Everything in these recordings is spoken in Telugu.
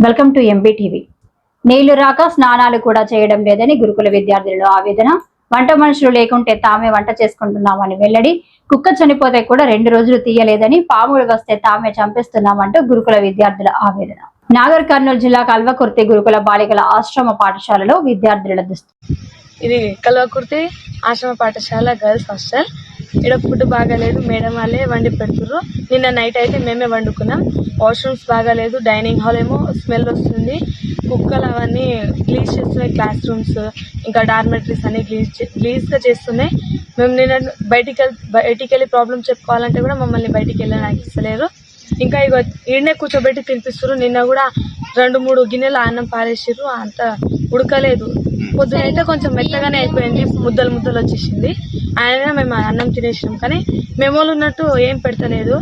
Welcome to MB TV. నీళ్లు రాక స్నానాలు కూడా చేయడం లేదని గురుకుల విద్యార్థులలో ఆవేదన. వంట మనుషులు లేకుంటే తామే వంట చేసుకుంటున్నామని వెల్లడి. కుక్క చనిపోతే కూడా 2 రోజులు తీయలేదని, పాములు వస్తే తామే చంపేస్తున్నామంటూ గురుకుల విద్యార్థుల ఆవేదన. నాగర్ కర్నూలు జిల్లా కల్వకుర్తి గురుకుల బాలికల ఆశ్రమ పాఠశాలలో విద్యార్థుల దుస్థితి. ఇది కల్వకుర్తి ఆశ్రమ పాఠశాల గర్ల్స్ హాస్టల్. ఇక్కడ ఫుడ్ బాగాలేదు, మేడం వాళ్ళే వండి పెడుతుర్రు. నిన్న నైట్ అయితే మేమే వండుకున్నాం. వాష్రూమ్స్ బాగాలేదు, డైనింగ్ హాల్ ఏమో స్మెల్ వస్తుంది, కుక్కలు అవన్నీ క్లీన్ చేస్తున్నాయి, క్లాస్ రూమ్స్ ఇంకా డార్మెటరీస్ అన్ని క్లీన్గా చేస్తున్నాయి. మేము నిన్న బయటికి వెళ్ళి ప్రాబ్లమ్ చెప్పుకోవాలంటే కూడా మమ్మల్ని బయటికి వెళ్ళడానికి ఇస్తలేరు. ఇంకా ఇక ఈడనే కూర్చోబెట్టి తినిపిస్తారు. నిన్న కూడా 2-3 గిన్నెలు అన్నం పారేసిర్రు, అంత ఉడకలేదు. పొద్దునైతే కొంచెం మెత్తగానే అయిపోయింది, ముద్దలు వచ్చేసింది. ఆయన మేము అన్నం తినేసినాం, కానీ మెమోలు ఉన్నట్టు ఏం పెడతలేదు.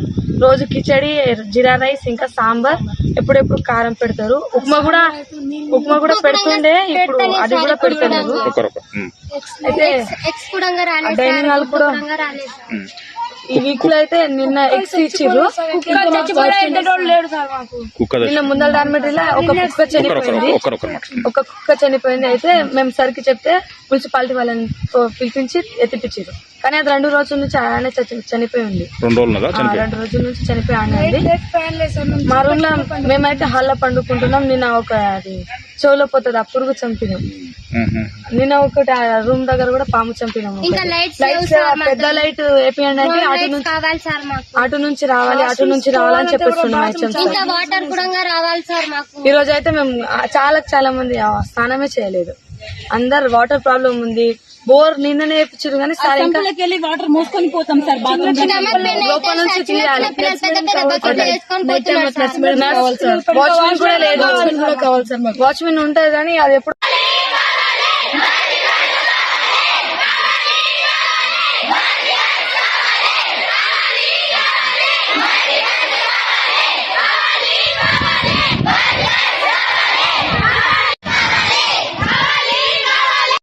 రోజు కిచడి, జీరా రైస్ ఇంకా సాంబార్, ఎప్పుడెప్పుడు కారం పెడతారు. ఉప్మా కూడా పెడుతుండే, ఇప్పుడు అది కూడా పెడతలేదు. అయితే డైనింగ్ హాల్ కూడా ఈ వీక్ లో అయితే నిన్న ఎగ్స్ ఇచ్చిర్రు. నిన్న ముందల డార్మెటరీలో ఒక కుక్క చనిపోయింది. అయితే మేము సరికి చెప్తే మున్సిపాలిటీ వాళ్ళని పిలిపించి ఎత్తిపించారు, కానీ అది 2 రోజుల నుంచి అలానే చనిపోయి ఉంది. 2 రోజుల నుంచి చనిపోయి ఆడింది. మా రూమ్ లో మేమైతే హాల్లో పండుకుంటున్నాం. నిన్న ఒక అది చెవులో పోతుంది, ఆ పురుగు చంపినాం. నిన్న ఒకటి రూమ్ దగ్గర కూడా పాము చంపినాము. పెద్ద లైట్ వేపియండి అంటే అటు నుంచి రావాలి అని చెప్పేస్తున్నాం. ఈ రోజు అయితే మేము చాలా మంది స్నానమే చేయలేదు. అందరు వాటర్ ప్రాబ్లం ఉంది. బోర్ నిన్ననే వేపించారు, కానీ సార్ వాటర్ మోసుకొని పోతాం సార్. లోపల నుంచి తీయాలి. వాచ్మెన్ కూడా లేదు. వాచ్మెన్ ఉంటుంది, కానీ అది ఎప్పుడు